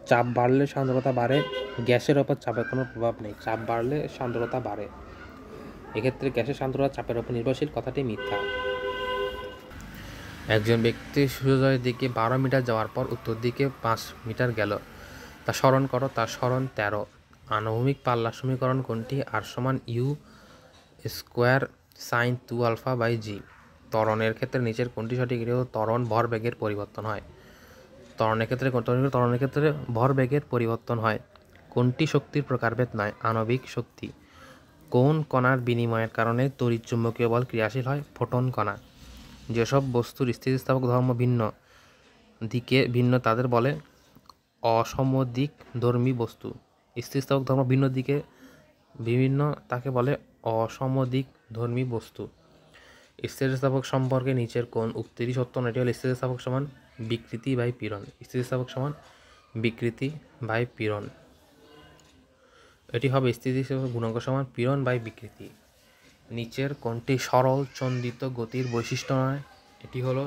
চাপ বাড়লে সান্দ্রতা বাড়ে। গ্যাসের ওপর চাপের কোনো প্রভাব নেই, চাপ বাড়লে সান্দ্রতা বাড়ে। এক্ষেত্রে গ্যাসের সান্দ্রতা চাপের ওপর নির্ভরশীল কথাটি মিথ্যা। একজন ব্যক্তি সূর্যোদয়ের দিকে 12 মিটার যাওয়ার পর উত্তর দিকে 5 মিটার গেল, তা স্মরণ করো। তার স্মরণ 13। আনুভূমিক পাল্লার সমীকরণ কোনটি? আর সমান ইউ স্কোয়ার সাইন 2α/g। ত্বরণের ক্ষেত্রে নিচের কোনটি সঠিক? এটি হলো ত্বরণ ভরবেগের পরিবর্তন হয়। ত্বরণের ক্ষেত্রে ভরবেগের পরিবর্তন হয়। কোনটি শক্তির প্রকারভেদ নয়? আণবিক শক্তি। কোন কণার বিনিময়ের কারণে তড়িৎচুম্বকীয় বল ক্রিয়াশীল হয়? ফোটন কণা। যেসব বস্তুর স্থিতিস্থাপক ধর্ম ভিন্ন তাদের বলে অসমদিকধর্মী বস্তু। স্থিতিস্থাপক ধর্ম বিভিন্ন তাকে বলে অসমদিকধর্মী বস্তু। স্থিতিস্থাপক সম্পর্কে নিচের কোন উক্তিটি সত্য নয়? এটি হল স্থিতিস্থাপক সমান বিকৃতি বাই পীড়ন। স্থিতিস্থাপক সমান বিকৃতি বাই পীড়ন। এটি হবে স্থিতিস্থাপক গুণাঙ্ক সমান পীড়ন বাই বিকৃতি। নিচের কোনটি সরল চন্দিত গতির বৈশিষ্ট্য নয়? এটি হলো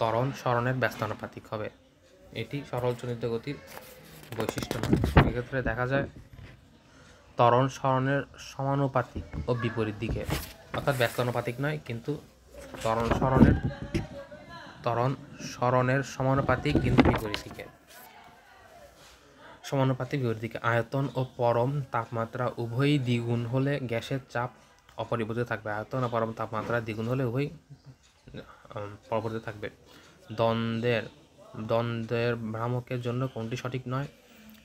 ত্বরণ সরণের ব্যস্তানুপাতিক হবে। এটি সরল চন্দিত গতির বৈশিষ্ট্য নয়। এক্ষেত্রে দেখা যায় ত্বরণ সরণের সমানুপাতিক ও বিপরীত দিকে, অর্থাৎ ব্যস্তানুপাতিক নয়, কিন্তু ত্বরণ সরণের সমানুপাতিক কিন্তু বিপরীত দিকে। আয়তন ও পরম তাপমাত্রা উভয়ই দ্বিগুণ হলে গ্যাসের চাপ অপরিবর্তিত থাকবে। আয়তন ও পরম তাপমাত্রা দ্বিগুণ হলে উভয়ই পরিবর্তিত থাকবে। দ্বন্দ্বের ভ্রামকের জন্য কোনটি সঠিক নয়?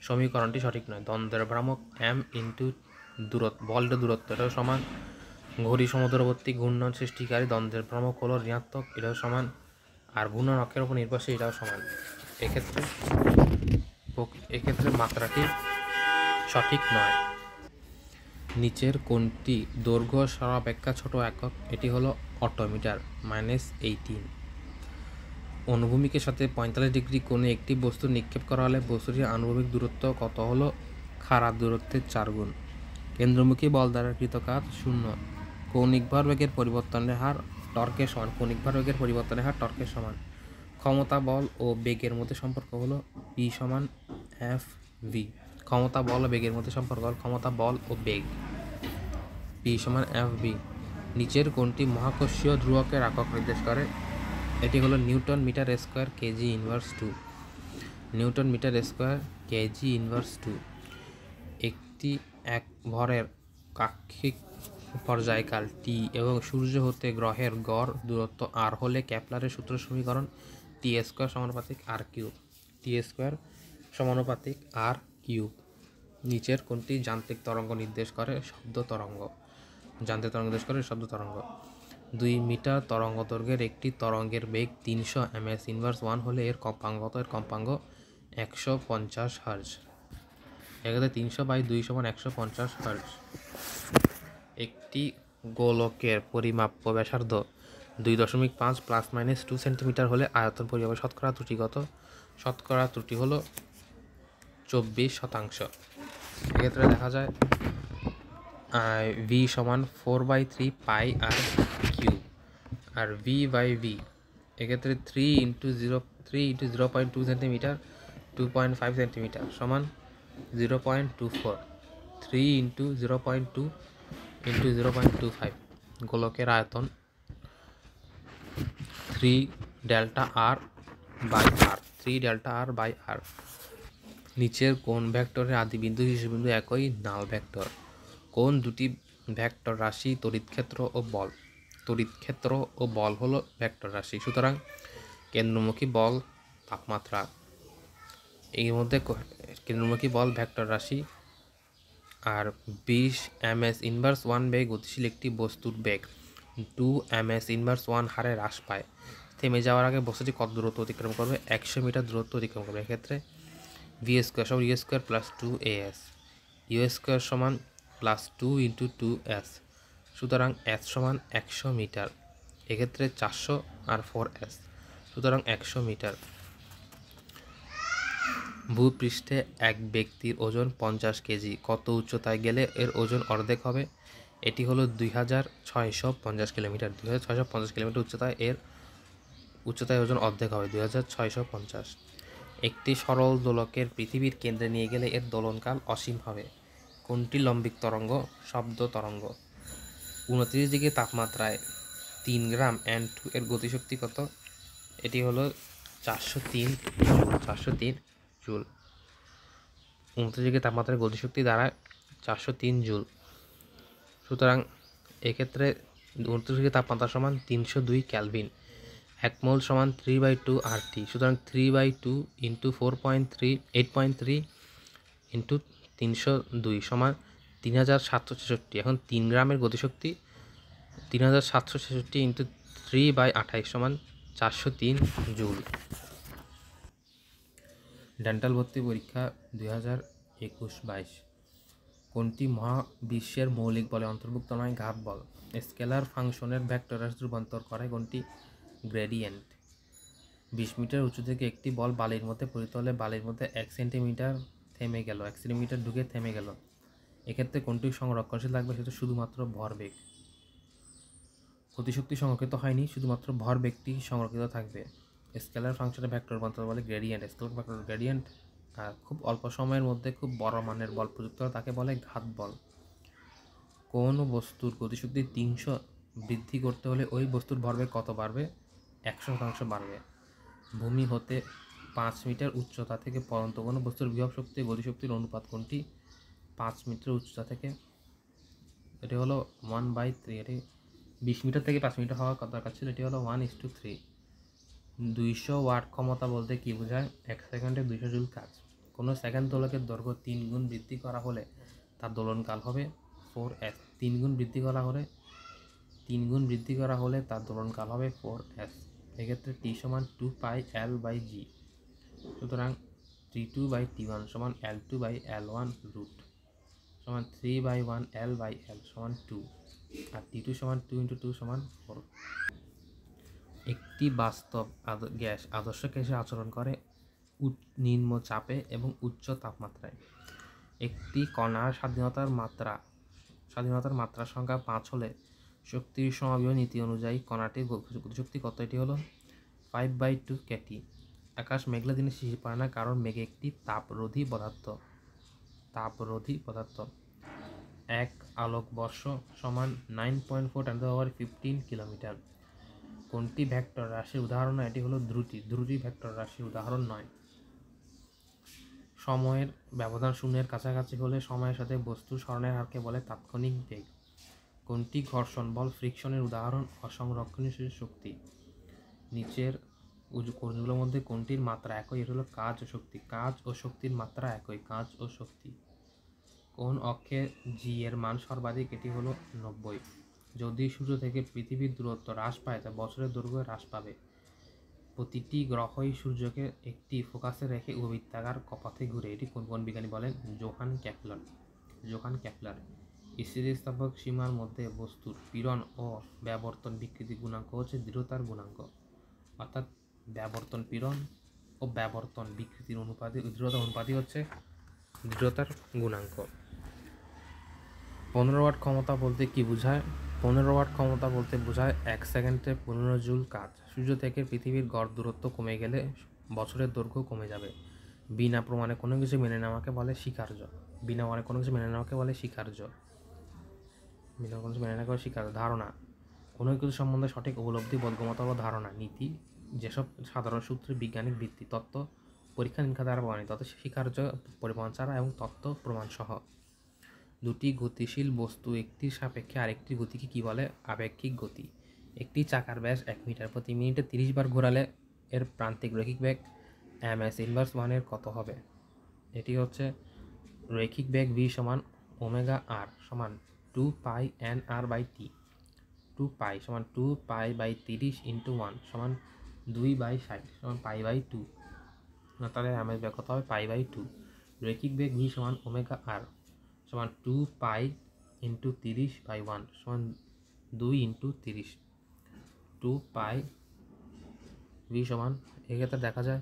সমীকরণটি সঠিক নয়। দ্বন্দ্বের ভ্রামক m ইন্টু বলটা দূরত্ব, এটা সমান ঘড়ি সমুদ্রবর্তী ঘূর্ণন সৃষ্টিকারী দ্বন্দ্বের ভ্রামক হলো ঋণাত্মক, এটাও সমান। আর ঘূর্ণন অক্ষের উপর নির্ভরশীল, এটাও সমান। এক্ষেত্রে মাত্রাটি সঠিক নয়। নিচের কোনটি দৈর্ঘ্য সর্বাপেক্ষা ছোট একক? এটি হলো অটোমিটার, -18। অনুভূমিকের সাথে 45 ডিগ্রি কোণে একটি বস্তু নিক্ষেপ করা হলে বস্তুটির আনুভূমিক দূরত্ব কত হলো? খাড়া দূরত্বের 4 গুণ। কেন্দ্রমুখী বল দ্বারা কৃত কাজ 0। কৌণিক ভরবেগের পরিবর্তনের হার টর্কের সমান। কৌণিক ভরবেগের পরিবর্তনের হার টর্কের সমান। ক্ষমতা বল ও বেগের মধ্যে সম্পর্ক হলো P সমান F_v। ক্ষমতা বল ও বেগের মধ্যে সম্পর্ক হল ক্ষমতা বল ও বেগ, P সমান F_v। নিচের কোনটি মহাকর্ষীয় ধ্রুবকের একক নির্দেশ করে? এটি হলো newton metre square KG inverse 2। Newton metre square KG inverse 2। একটি এক ভরের কাক্ষিক পর্যায়কাল T এবং সূর্য হতে গ্রহের গড় দূরত্ব r হলে কেপলারের সূত্র সমীকরণ T² সমানুপাতিক r3। T² সমানুপাতিক r3। নিচের কোনটি যান্ত্রিক তরঙ্গ নির্দেশ করে? শব্দ তরঙ্গ। যান্ত্রিক তরঙ্গ নির্দেশ করে শব্দ তরঙ্গ। 2 মিটার তরঙ্গ দৈর্ঘ্যের একটি তরঙ্গের বেগ 300 ms−1 হলে এর কম্পাঙ্ক কত? এর কম্পাঙ্ক 150 হার্জ। এক্ষেত্রে 300/2 = 150 হার্জ। একটি গোলকের পরিমাপ্য ব্যাসার্ধ 2.5 ± 2 সেন্টিমিটার হলে আয়তন পরিমাপের শতকরা ত্রুটি কত? শতকরা ত্রুটি হলো 24%। এক্ষেত্রে দেখা যায় v সমান 4/3 পাই r³ আর v/v এক্ষেত্রে 3 × 0.2 সেন্টিমিটার 2.5 সেন্টিমিটার সমান 0.24। 3 × 0.2 × 0.25। গোলকের আয়তন 3Δr/r। নিচের কোন ভেক্টরের আদিবিন্দু শীর্ষবিন্দু একই নাল ভেক্টর? কোন দুটি ভেক্টর রাশি তড়িৎক্ষেত্র ও বল? তড়িৎক্ষেত্র ও বল হলো ভেক্টর রাশি। সুতরাং কেন্দ্রমুখী বল তাপমাত্রা, এর মধ্যে কেন্দ্রমুখী বল ভেক্টর রাশি। আর 20 ms−1 বেগ গতিশীল একটি বস্তুর বেগ 2 ms−1 হারে হ্রাস পায়। থেমে যাওয়ার আগে বস্তুটি কত দূরত্ব অতিক্রম করবে? 100 মিটার দূরত্ব অতিক্রম করবে। এক্ষেত্রে v² সমান u² + 2as। u² সমান +2 × 2s। সুতরাং s সমান 100 মিটার। এক্ষেত্রে 400 আর 4s, সুতরাং 100 মিটার। ভূপৃষ্ঠে এক ব্যক্তির ওজন 50 কেজি। কত উচ্চতায় গেলে এর ওজন অর্ধেক হবে? এটি হলো 2650 কিলোমিটার। 2650 কিলোমিটার উচ্চতায় এর ওজন অর্ধেক হবে 2650। একটি সরল দোলকের পৃথিবীর কেন্দ্রে নিয়ে গেলে এর দোলনকাল অসীম হবে। কোনটি লম্বিক তরঙ্গ? শব্দ তরঙ্গ। 29 ডিগ্রি তাপমাত্রায় 3 গ্রাম N2 এর গতিশক্তি কত? এটি হলো 403 জুল। 29 ডিগ্রি তাপমাত্রায় গতিশক্তি দাঁড়ায় 403 জুল। সুতরাং এক্ষেত্রে 29 ডিগ্রি তাপমাত্রা সমান 302 কেলভিন। 1 মোল সমান 3/2 RT। সুতরাং 3/2 × 8.3 × 302 সমান 3766। এখন 3 গ্রামের গতিশক্তি 3766 × 3/28 সমান 403 জুল। ডেন্টাল ভর্তি পরীক্ষা 2021-22। কোনটি মহাবিশ্বের মৌলিক বলে অন্তর্ভুক্ত নয়? ঘাত বল। স্কেলার ফাংশনের ভেক্টর রাশি রূপান্তর করে কোনটি? গ্রেডিয়েন্ট। 20 মিটার উঁচু থেকে একটি বল বালির মধ্যে পতিত হলে বালির মধ্যে 1 সেন্টিমিটার ঢুকে থেমে গেল। এক্ষেত্রে কোনটি সংরক্ষণশীল থাকবে? সেটা শুধুমাত্র ভরবেগ। গতিশক্তি সংরক্ষিত হয়নি, শুধুমাত্র ভরবেগটি সংরক্ষিত থাকবে। স্কেলার ফাংশনের ভেক্টর রূপান্তর বলে গ্রেডিয়েন্ট। স্কেলার ভেক্টর গ্রেডিয়েন্ট খুব অল্প সময়ের মধ্যে খুব বড় মানের বল প্রযুক্ত হয়, তাকে বলে ঘাত বল। কোন বস্তুর গতিশক্তি 300 বৃদ্ধি করতে হলে ওই বস্তুর ভরবেগ কত বাড়বে? 100% বাড়বে। ভূমি হতে 5 মিটার উচ্চতা থেকে পড়ন্ত কোনো বস্তুর বিভব শক্তি গতিশক্তির অনুপাত কোনটি? 5 মিটার উচ্চতা থেকে, এটি হলো 1/3। এটি 20 মিটার থেকে 5 মিটার হওয়ার দরকার ছিল, এটি হলো 1:3। 200 ওয়াট ক্ষমতা বলতে কি বোঝায়? 1 সেকেন্ডে 200 জুল কাজ। কোনো সেকেন্ড দোলকের দৈর্ঘ্য 3 গুণ বৃদ্ধি করা হলে তার দোলনকাল হবে 4s। 3 গুণ বৃদ্ধি করা হলে 3 গুণ বৃদ্ধি করা হলে তার দোলনকাল হবে 4s। এক্ষেত্রে t সমান 2 পাই l বাই জি। সুতরাং t2 বাই t1 সমান l2 বাই l1 রুট সমান 3 বাই 1 l বাই l সমান 2, আর t2 সমান 2 ইন্টু 2 সমান 4। একটি বাস্তব গ্যাস আদর্শ গ্যাসে আচরণ করে নিম্ন চাপে এবং উচ্চ তাপমাত্রায়। একটি কণার স্বাধীনতার মাত্রা সংখ্যা 5 হলে শক্তির সমাবীয় নীতি অনুযায়ী কণাটির গতিশক্তি কত? এটি হলো 5/2 কেটি। আকাশ মেঘলা দিনে শিশির পড়ে না, কারণ মেঘ একটি তাপরোধী পদার্থ। 1 আলোকবর্ষ সমান 9.4 × 10⁻15 কিলোমিটার। কোনটি ভেক্টর রাশির উদাহরণ নয়? এটি হলো ধ্রুটি ভেক্টর রাশির উদাহরণ নয়। সময়ের ব্যবধান শূন্যের কাছাকাছি হলে সময়ের সাথে বস্তুর সরণের হারকে বলে তাৎক্ষণিক বেগ। কোনটি ঘর্ষণ বল ফ্রিকশনের উদাহরণ? অসংরক্ষণশীল শক্তি। নিচের কোণগুলোর মধ্যে কোনটির মাত্রা একই? এটি হলো কাজ ও শক্তি। কাজ ও শক্তির মাত্রা একই। কাজ ও শক্তি। কোন অক্ষে জি এর মান সর্বাধিক? এটি হলো 90। যদি সূর্য থেকে পৃথিবীর দূরত্ব হ্রাস পায়, তা বছরের দৈর্ঘ্য হ্রাস পাবে। প্রতিটি গ্রহই সূর্যকে একটি ফোকাসে রেখে উপবৃত্তাকার পথে ঘুরে। এটি কোন বিজ্ঞানী বলেন? Johann Kepler. স্থিতিস্থাপক সীমার মধ্যে বস্তুর পীড়ন ও ব্যাবর্তন বিকৃতি গুণাঙ্ক হচ্ছে দৃঢ়তার গুণাঙ্ক। অর্থাৎ ব্যাবর্তন পীড়ন ও ব্যাবর্তন বিকৃতির দৃঢ়তার অনুপাতই হচ্ছে দৃঢ়তার গুণাঙ্ক। 15 ওয়াট ক্ষমতা বলতে কি বোঝায়? 15 ওয়াট ক্ষমতা বলতে বোঝায় 1 সেকেন্ডে 15 জুল কাজ। সূর্য থেকে পৃথিবীর গড় দূরত্ব কমে গেলে বছরের দৈর্ঘ্য কমে যাবে। বিনা প্রমাণে কোনো কিছু মেনে নেওয়াকে বলে স্বীকার্য। ধারণা কোনো কিছু সম্বন্ধে সঠিক উপলব্ধি, বোধগম্যতা বা ধারণা। নীতি যেসব সাধারণ সূত্রে বৈজ্ঞানিক ভিত্তি। তত্ত্ব পরীক্ষা নিরীক্ষা দ্বারা প্রমাণিত, তত স্বীকার্য পরিমাণ ছাড়া এবং তত্ত্ব প্রমাণ সহ। দুটি গতিশীল বস্তু একটির সাপেক্ষে আরেকটির গতিকে কি বলে? আপেক্ষিক গতি। একটি চাকার ব্যাস 1 মিটার, প্রতি মিনিটে 30 বার ঘোরালে এর প্রান্তিক রৈখিক বেগ ms−1 এর কত হবে? এটি হচ্ছে রৈখিক বেগ v সমান ওমেগা r সমান 2 পাই nr/t। 2 পাই সমান 2 পাই বাই 30 ইন্টু 1 সমান 2/60 সমান পাই/2। তাহলে ms বেগ কত হবে? পাই/2। রৈখিক বেগ v সমান ওমেগা r সমান 2 পাই ইন্টু 30/1 সমান 2 ইন্টু 30। 2 পাই v সমান, এক্ষেত্রে দেখা যায়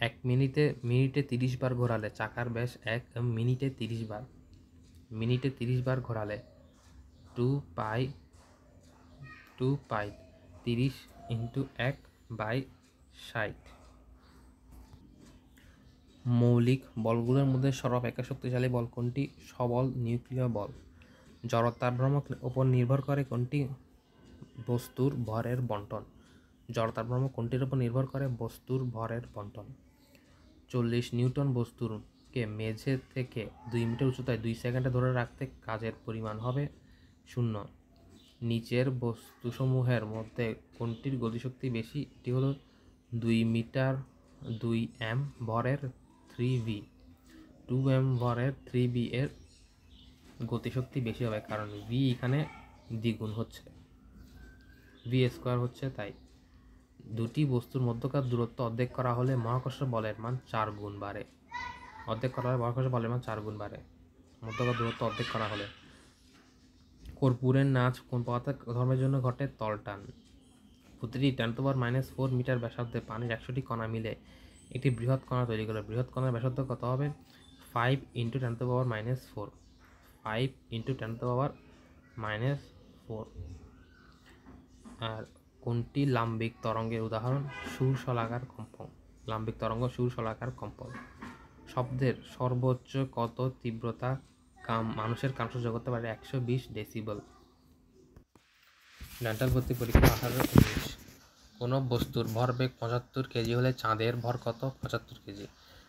1 মিনিটে 30 বার ঘোরালে চাকার ব্যাস 1 মিনিটে 30 বার ঘোরালে 2 পাই 30 ইন্টু 1/60। মৌলিক বলগুলোর মধ্যে সর্বাপেক্ষা শক্তিশালী বল কোনটি? সবল নিউক্লিয় বল। জড়তার ভ্রামক উপর নির্ভর করে কোনটি? বস্তুর ভরের বণ্টন। জড়তার ভ্রামক কোনটির উপর নির্ভর করে? বস্তুর ভরের বণ্টন। 40 নিউটন বস্তুকে মেঝে থেকে 2 মিটার উচ্চতায় 2 সেকেন্ডে ধরে রাখতে কাজের পরিমাণ হবে 0। নিচের বস্তুসমূহের মধ্যে কোনটির গতিশক্তি বেশি? এটি হলো 2 মিটার 2 m ভরের 3v। 2 m ভরের 3v এর গতিশক্তি বেশি হবে, কারণ v এখানে দ্বিগুণ হচ্ছে, v স্কোয়ার হচ্ছে। তাই দুটি বস্তুর মধ্যকার দূরত্ব অর্ধেক করা হলে মহাকর্ষ বলের মান 4 গুণ বাড়ে। মধ্যকার দূরত্ব অর্ধেক করা হলে। কর্পূরের নাচ কোন পদার্থ ধর্মের জন্য ঘটে? তলটান। প্রতিটি 10⁻⁴ মিটার ব্যাসার্ধে পানির 100টি কণা মিলে একটি বৃহৎ কণা তৈরি করে। বৃহৎ কণার ব্যাসার্ধ কত হবে? 5 × 10⁻⁴। 5 × 10⁻⁴। আর কোনটি লাম্বিক তরঙ্গের উদাহরণ? সুর-শলাকার কম্পন। শব্দের সর্বোচ্চ কত তীব্রতা মানুষের কান সহ্য করতে পারে? 120 ডেসিবেল। ডেন্টাল ভর্তি পরীক্ষা 18-19। কোনো বস্তুর ভরবেগ 75 কেজি হলে চাঁদের ভর কত? 75 কেজি।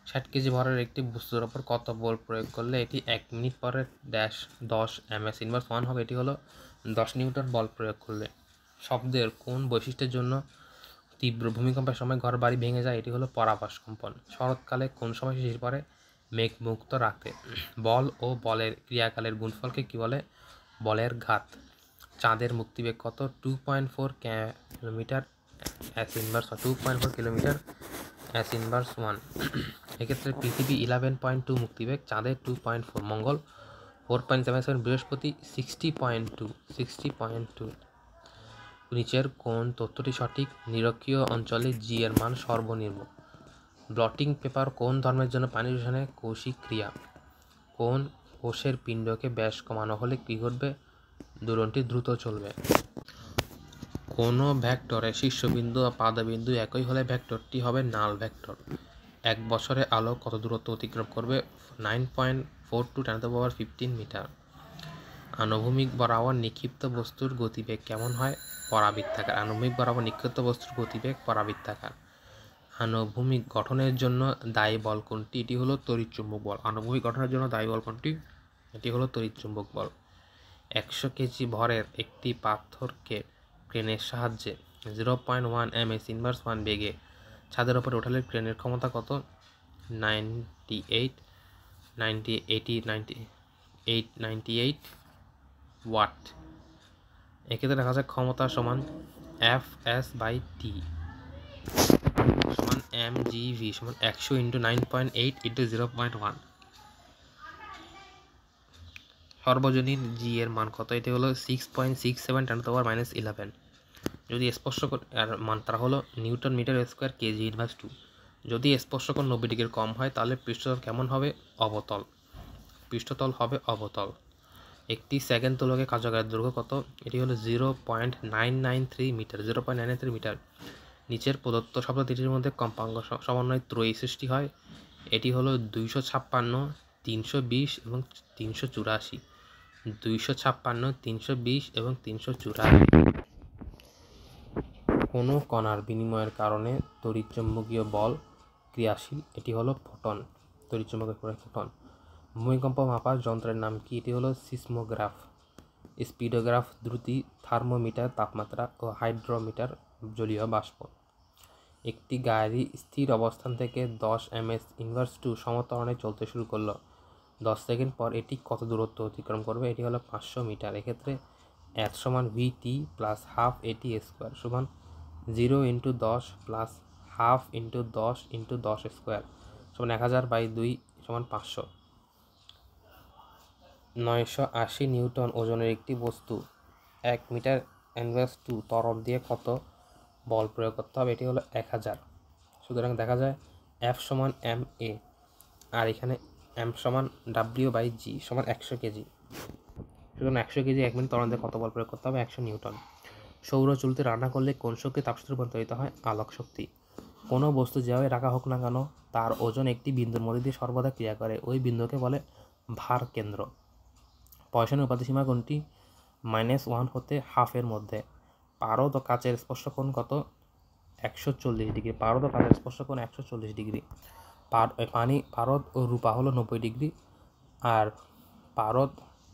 60 কেজি ভরের একটি বস্তুর ওপর কত বল প্রয়োগ করলে এটি 1 মিনিট পরে 10 ms−1 হবে? এটি হলো 10 নিউটন বল প্রয়োগ করলে। শব্দের কোন বৈশিষ্ট্যের জন্য তীব্র ভূমিকম্পের সময় ঘরবাড়ি ভেঙে যায়? এটি হলো পরাভাস কম্পন। শরৎকালে কোন সময় শিশির পড়ে? মেঘ মুক্ত রাখতে। বল ও বলের ক্রিয়াকালের গুণফলকে কি বলে? বলের ঘাত। চাঁদের মুক্তিবেগ কত? 2.4 kilometre S inverse 2.4 kilometre S inverse 1। এক্ষেত্রে পৃথিবী 11.2 মুক্তিবেগ, চাঁদের 2.4, মঙ্গল 4.77, বৃহস্পতি 60.2। নিচের কোন তথ্যটি সঠিক? নিরক্ষীয় অঞ্চলে জি এর মান সর্বনিম্ন। ব্লটিং পেপার কোন ধর্মের জন্য পানি শোষণে কৌশিক ক্রিয়া? কোন কোষের পিণ্ডকে ব্যাস কমানো হলে কী ঘটবে? দোলনটি দ্রুত চলবে। কোনো ভেক্টরের শীর্ষবিন্দু ও পাদবিন্দু একই হলে ভেক্টরটি হবে নাল ভেক্টর। এক বছরে আলো কত দূরত্ব অতিক্রম করবে? 9.42 × 10⁻15 মিটার। আনুভূমিক বরাবর নিক্ষিপ্ত বস্তুর গতিবেগ কেমন হয়? পরাবৃত্তাকার। আনুভূমিক বরাবর নিক্ষিপ্ত বস্তুর গতিবেগ পরাবৃত্তাকার। আনুভূমিক গঠনের জন্য দায়ী বল কোনটি? এটি হলো তড়িৎচুম্বক বল। আনুভূমিক গঠনের জন্য দায়ী বল কোনটি? এটি হলো তড়িৎচুম্বক বল। 100 কেজি ভরের একটি পাথরকে ক্রেনের সাহায্যে 0.1 ms ইনভার্স 1 বেগে ছাদের ওপরে ওঠালে ক্রেনের ক্ষমতা কত? 98 ওয়াট। এক্ষেত্রে দেখা যায় ক্ষমতা সমান Fs/T সমান mgv সমান 100 × 9.8 × 0.1। সর্বজনীন জি এর মান কত? এটি হলো 6.67 × 10⁻11। যদি স্পর্শক এর মাত্রা হলো newton metre square KG inverse 2। যদি স্পর্শক 90 ডিগ্রি কম হয় তাহলে পৃষ্ঠতল কেমন হবে? অবতল। পৃষ্ঠতল হবে অবতল। একটি সেকেন্ড দোলকের কার্যকারী দৈর্ঘ্য কত? এটি হলো 0.993 মিটার। 0.993 মিটার। নিচের প্রদত্ত শব্দটির মধ্যে কম্পাঙ্ক সমন্বয় ত্রয়ী সৃষ্টি হয়। এটি হলো 256, 320 এবং 384। 256, 320 এবং 384। কোনো কণার বিনিময়ের কারণে তড়িৎচুম্বকীয় বল ক্রিয়াশীল। এটি হলো ফোটন। তড়িৎচুম্বকের ফোটন। ভূমিকম্প মাপার যন্ত্রের নাম কি? এটি হলো সিসমোগ্রাফ। স্পিডোগ্রাফ দ্রুতি, থার্মোমিটার তাপমাত্রা ও হাইড্রোমিটার জলীয় বাষ্প। একটি গাড়ি স্থির অবস্থান থেকে 10 ms ইনভার্স 2 সমত্বরণে চলতে শুরু করলো। 10 সেকেন্ড পর এটি কত দূরত্ব অতিক্রম করবে? এটি হলো 500 মিটার। এক্ষেত্রে F সমান vt প্লাস হাফ এটি স্কোয়ার সমান 0 × 10 প্লাস হাফ × 10 × 10 স্কোয়ার সমান 1000/2 সমান 500। 980 নিউটন ওজনের একটি বস্তু 1 মিটার ইনভার্স 2 ত্বরণ দিয়ে কত বল প্রয়োগ করতে হবে? এটি হলো 1000। সুতরাং দেখা যায় F সমান ma আর এখানে m সমান w/g সমান 100 কেজি। সুতরাং 100 কেজি 1 মিনিট ত্বরণ দিয়ে কত বল প্রয়োগ করতে হবে? 100 নিউটন। সৌরচুল্লিতে রান্না করলে কোন শক্তি তাপশক্তিতে রূপান্তরিত হয়? আলোক শক্তি। কোনো বস্তু যেভাবে রাখা হোক না কেন তার ওজন একটি বিন্দুর মধ্যে দিয়ে সর্বদা ক্রিয়া করে, ওই বিন্দুকে বলে ভার কেন্দ্র। পয়সনের উপাদান কোনটি? -1 হতে হাফের মধ্যে। পারদ ও কাচের স্পর্শকোণ কত? 140 ডিগ্রি। পারদ ও কাচের স্পর্শকোণ 140 ডিগ্রি। পারদ ও রূপা হলো 90 ডিগ্রি আর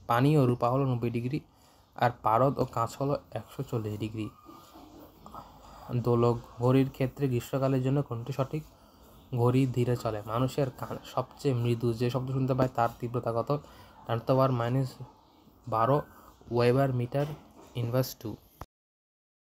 পানি ও রূপা হলো 90 ডিগ্রি আর পারদ ও কাঁচ হলো 140 ডিগ্রি। দোলক ঘড়ির ক্ষেত্রে গ্রীষ্মকালের জন্য কোনটি সঠিক? ঘড়ি ধীরে চলে। মানুষের কান সবচেয়ে মৃদু যে শব্দ শুনতে পায় তার তীব্রতা কত? 10⁻−12 ওয়েবার মিটার ইনভার্স 2।